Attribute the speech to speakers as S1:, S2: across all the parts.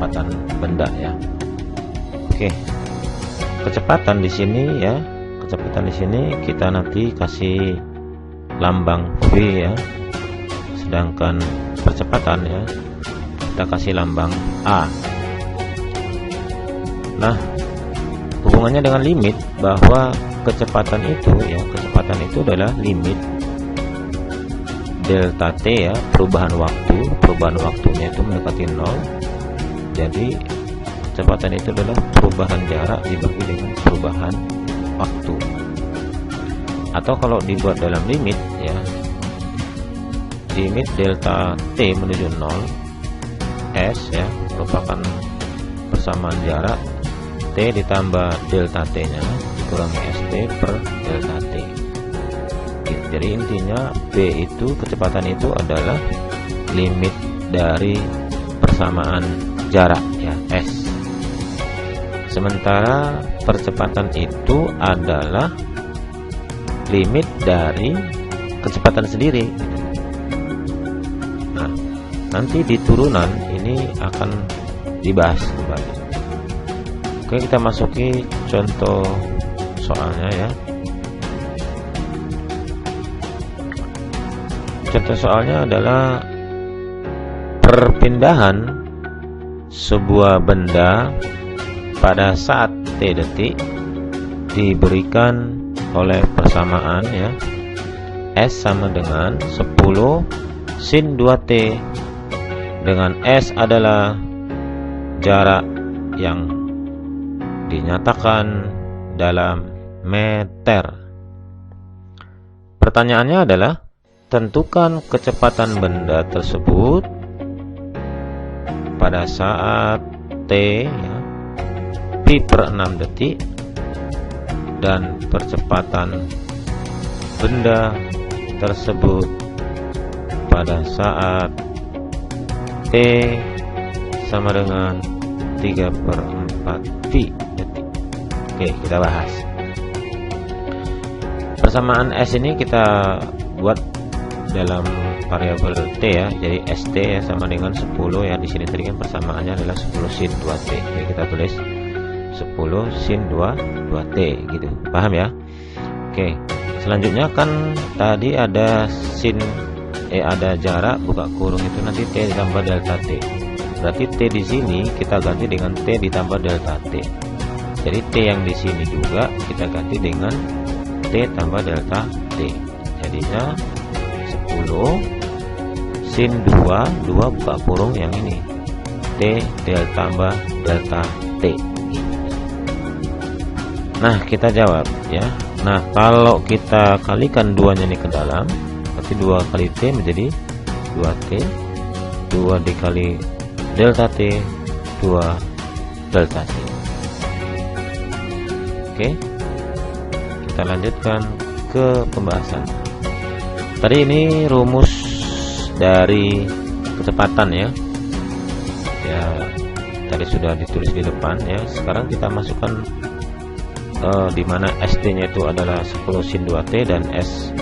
S1: kecepatan benda ya. Oke, kecepatan di sini ya, kecepatan di sini kita nanti kasih lambang V ya, sedangkan percepatan ya kita kasih lambang A. Nah, hubungannya dengan limit, bahwa kecepatan itu ya, kecepatan itu adalah limit delta t ya, perubahan waktunya itu mendekati 0. Jadi kecepatan itu adalah perubahan jarak dibagi dengan perubahan waktu. Atau kalau dibuat dalam limit ya, limit delta t menuju 0, S ya merupakan persamaan jarak T ditambah delta T nya dikurangi ST per delta T. Jadi intinya B itu, kecepatan itu adalah limit dari persamaan jarak ya, S. Sementara percepatan itu adalah limit dari kecepatan sendiri. Nah, nanti di turunan ini akan dibahas kembali. Oke, kita masuki contoh soalnya ya. Contoh soalnya adalah perpindahan sebuah benda pada saat T detik diberikan oleh persamaan ya, S sama dengan 10 sin 2T, dengan S adalah jarak yang dinyatakan dalam meter. Pertanyaannya adalah, tentukan kecepatan benda tersebut pada saat T ya, pi per 6 detik, dan percepatan benda tersebut pada saat T sama dengan 3/4 pi detik. Oke, kita bahas. Persamaan S ini kita buat dalam variabel T ya. Jadi ST ya sama dengan 10 ya. Di sini tadi kan persamaannya adalah 10 sin 2T. Jadi kita tulis 10 sin 2T gitu. Paham ya? Oke. Selanjutnya kan tadi ada sin ada jarak buka kurung itu nanti T ditambah delta T. Berarti T di sini kita ganti dengan T ditambah delta T. Jadi T yang di sini juga kita ganti dengan T tambah delta T. Jadinya 10 sin 2 buka kurung yang ini T tambah delta T. Nah, kita jawab ya. Nah, kalau kita kalikan duanya ini ke dalam, berarti 2 kali T menjadi 2T, 2 dikali delta T, 2 delta T. Oke, kita lanjutkan ke pembahasan. Tadi ini rumus dari kecepatan ya. Ya, tadi sudah ditulis di depan ya. Sekarang kita masukkan di mana ST-nya itu adalah 10 sin 2T dan S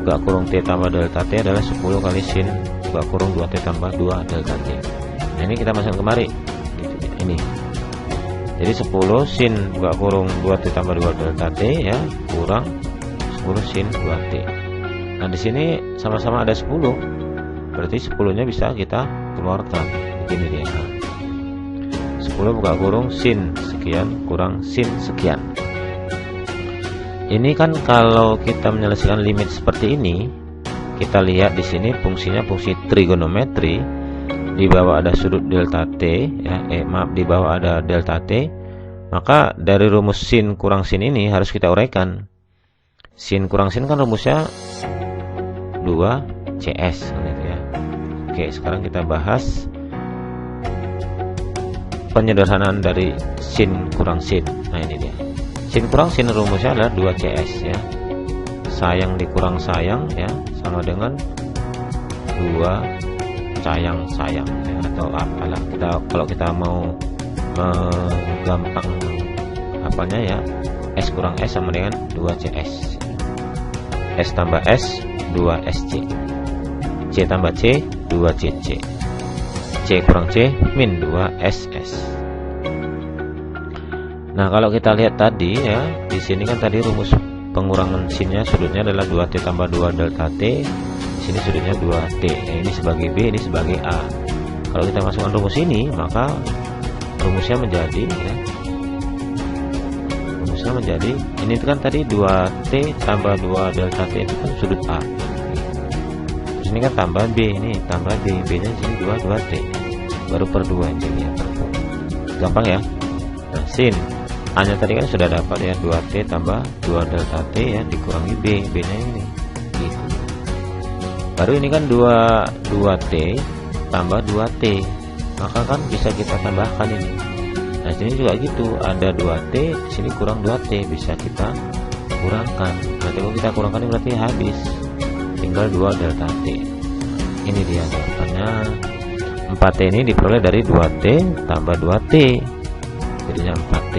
S1: buka kurung T tambah delta T adalah 10 kali sin buka kurung 2T tambah 2 delta T. Nah, ini kita masukkan kemari gitu, ini. Jadi 10 sin buka kurung 2T tambah 2 delta T ya kurang 10 sin 2T. Nah, di sini sama-sama ada 10. Berarti 10-nya bisa kita keluarkan. Begini dia. 10 buka kurung sin sekian kurang sin sekian. Ini kan kalau kita menyelesaikan limit seperti ini, kita lihat di sini fungsinya fungsi trigonometri. Di bawah ada sudut delta T ya, di bawah ada delta T. Maka dari rumus sin kurang sin ini harus kita uraikan. Sin kurang sin kan rumusnya 2CS gitu ya. Oke, sekarang kita bahas penyederhanaan dari sin kurang sin. Nah, ini dia. Sin kurang sin rumusnya adalah 2CS ya. Sayang dikurang sayang ya sama dengan 2 sayang ya, atau apalah kita kalau kita mau gampang apanya ya, S kurang S sama dengan 2CS. S tambah S 2SC, C tambah C 2CC. C kurang C min 2SS. Nah, kalau kita lihat tadi ya, di sini kan tadi rumus pengurangan sinnya sudutnya adalah 2T tambah 2 delta T. Di sini sudutnya 2T. Nah, ini sebagai B, ini sebagai A. Kalau kita masukkan rumus ini, maka rumusnya menjadi ya, rumusnya menjadi ini kan tadi 2T tambah 2 delta T itu kan sudut A. Terus ini kan tambah B, ini tambah B, B-nya di sini 2T. Baru per 2 jadi ya. Gampang ya. Nah, sin A-nya tadi kan sudah dapat ya, 2T tambah 2 delta T ya, dikurangi B, B-nya ini gitu. Baru ini kan 2T tambah 2T, maka kan bisa kita tambahkan ini. Nah, sini juga gitu, ada 2T, sini kurang 2T, bisa kita kurangkan. Berarti kalau kita kurangkan berarti habis, tinggal 2 delta T. Ini dia jawabannya. 4T ini diperoleh dari 2T tambah 2T, jadinya 4T.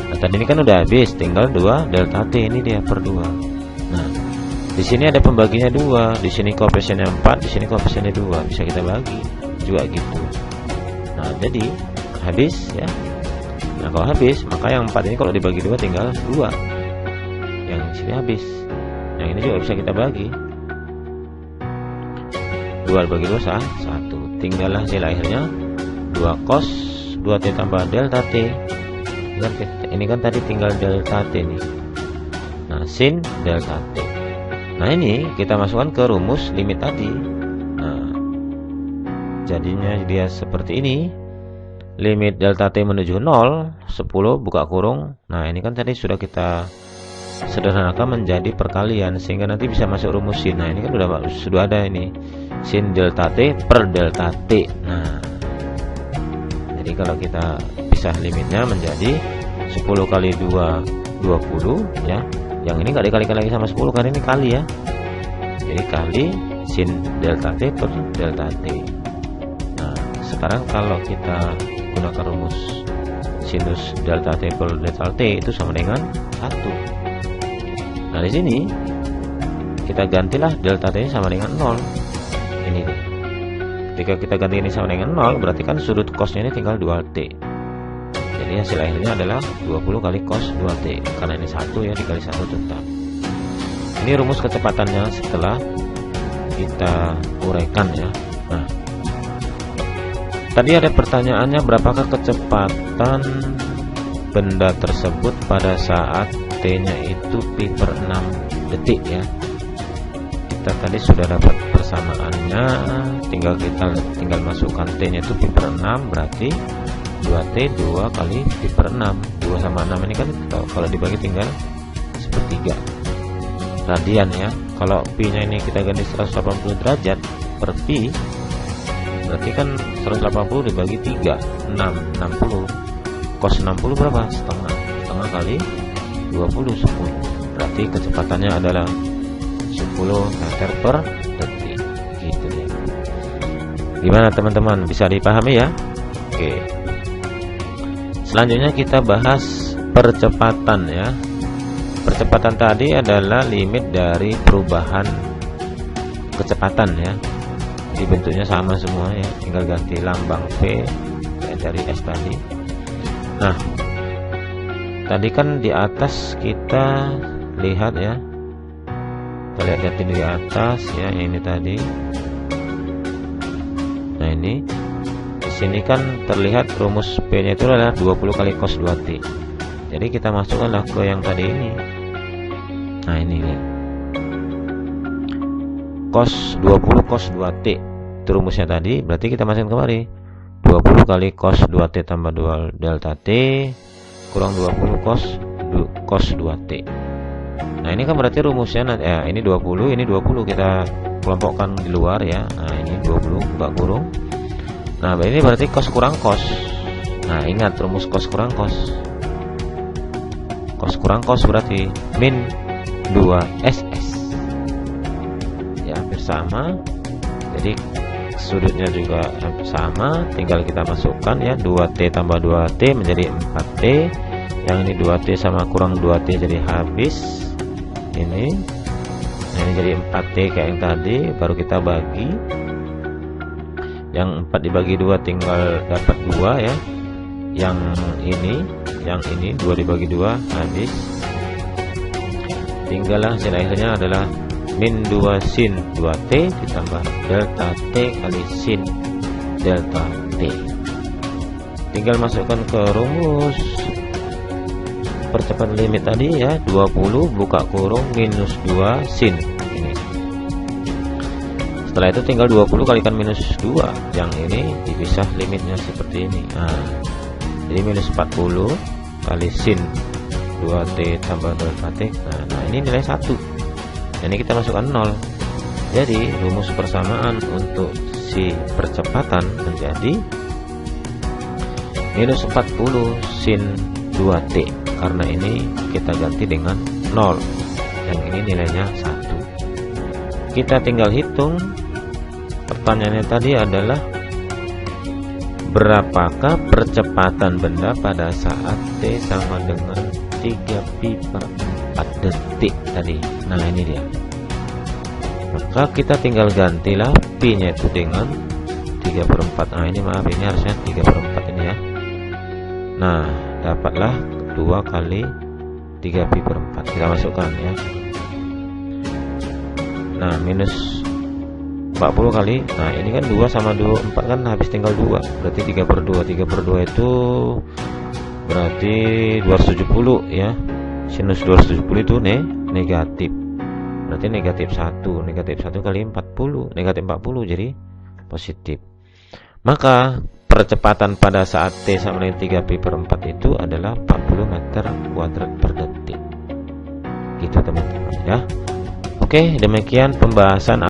S1: Nah, tadi ini kan udah habis, tinggal 2 delta T, ini dia per 2. Nah, di sini ada pembaginya 2, di sini koefisiennya 4, di sini koefisiennya 2, bisa kita bagi juga gitu. Nah, jadi habis ya. Nah, kalau habis, maka yang 4 ini kalau dibagi 2 tinggal 2. Yang sini habis. Yang ini juga bisa kita bagi. 2 bagi 2 1. Tinggal hasil akhirnya 2 cos 2T tambah delta T. Ini kan tadi tinggal delta T nih. Nah, sin delta T. Nah, ini kita masukkan ke rumus limit tadi. Nah, jadinya dia seperti ini. Limit delta T menuju 0, 10 buka kurung. Nah, ini kan tadi sudah kita sederhanakan menjadi perkalian sehingga nanti bisa masuk rumus sin. Nah, ini kan sudah ada ini. Sin delta T per delta T. Nah, jadi kalau kita pisah limitnya menjadi 10 kali 2 20 ya. Yang ini nggak dikalikan lagi sama 10 karena ini kali ya. Jadi kali sin delta T per delta T. Nah, sekarang kalau kita gunakan rumus sinus delta T per delta T itu sama dengan 1. Nah, di sini kita gantilah delta T sama dengan 0. Ini nih. Ketika kita ganti ini sama dengan 0, berarti kan sudut cosnya ini tinggal 2T. Jadi hasil akhirnya adalah 20 kali cos 2T. Karena ini 1 ya, dikali 1 tetap. Ini rumus kecepatannya setelah kita uraikan ya. Nah, tadi ada pertanyaannya, berapakah kecepatan benda tersebut pada saat T-nya itu pi per 6 detik ya. Kita tadi sudah dapat persamaannya, tinggal masukkan T-nya itu pi per 6, berarti 2T 2 kali pi per 6. 2 sama 6 ini kan kalau dibagi tinggal sepertiga radian ya. Kalau pi-nya ini kita ganti 180 derajat per pi, berarti kan 180 dibagi 3, 60. Cos 60 berapa? Setengah kali 20, 10. Berarti kecepatannya adalah 10 meter per detik. Gitu ya. Gimana teman-teman? Bisa dipahami ya? Oke. Selanjutnya kita bahas percepatan ya. Percepatan tadi adalah limit dari perubahan kecepatan ya. Jadi bentuknya sama semua ya, tinggal ganti lambang V dari S tadi. Nah, tadi kan di atas kita lihat ya, kita lihat di atas ya, yang ini tadi. Nah, ini di sini kan terlihat rumus P-nya itu adalah 20 kali cos 2T. Jadi kita masukkanlah ke yang tadi ini. Nah, ini ya, cos 20 cos 2T itu rumusnya tadi. Berarti kita masukkan kemari 20 kali cos 2T tambah 2 delta T kurang 20 cos 2T. Nah, ini kan berarti rumusnya ya, ini 20, ini 20 kita kelompokkan di luar ya. Nah, ini 20 buka kurung. Nah, ini berarti cos kurang cos. Nah, ingat rumus cos kurang cos. Cos kurang cos berarti min 2SS. Ya, hampir sama. Jadi sudutnya juga hampir sama, tinggal kita masukkan ya, 2T tambah 2T menjadi 4T. Yang ini 2T sama kurang 2T jadi habis ini. Nah, ini jadi 4T kayak yang tadi, baru kita bagi. Yang 4 dibagi 2 tinggal dapat 2 ya. Yang ini 2 dibagi 2 habis. Tinggallah hasil akhirnya adalah min 2 sin 2t ditambah delta t kali sin delta t. Tinggal masukkan ke rumus percepatan limit tadi ya, 20 buka kurung minus 2 sin ini. Setelah itu tinggal 20 kalikan minus 2, yang ini dipisah limitnya seperti ini. Nah, jadi minus 40 kali sin 2t tambah delta t. Nah, ini nilai 1. Ini kita masukkan 0. Jadi rumus persamaan untuk si percepatan menjadi minus 40 sin 2t, karena ini kita ganti dengan 0, yang ini nilainya 1. Kita tinggal hitung. Pertanyaannya tadi adalah berapakah percepatan benda pada saat t sama dengan 3pi per 4 detik tadi. Nah, ini dia. Maka kita tinggal gantilah pi nya itu dengan 3/4. Nah, ini maaf, ini harusnya 3/4 ini ya. Nah, dapatlah 2 kali 3pi per 4. Kita masukkan ya. Nah, minus 40 kali. Nah, ini kan 2 sama 24 kan habis tinggal 2. Berarti 3/2. 3/2 itu berarti 270 ya. Sinus 270 itu negatif. Berarti negatif 1. Negatif 1 kali 40. Negatif 40 jadi positif. Maka percepatan pada saat t sama dengan 3pi per 4 itu adalah 40 meter kuadrat per detik. Gitu teman-teman ya. Oke, demikian pembahasan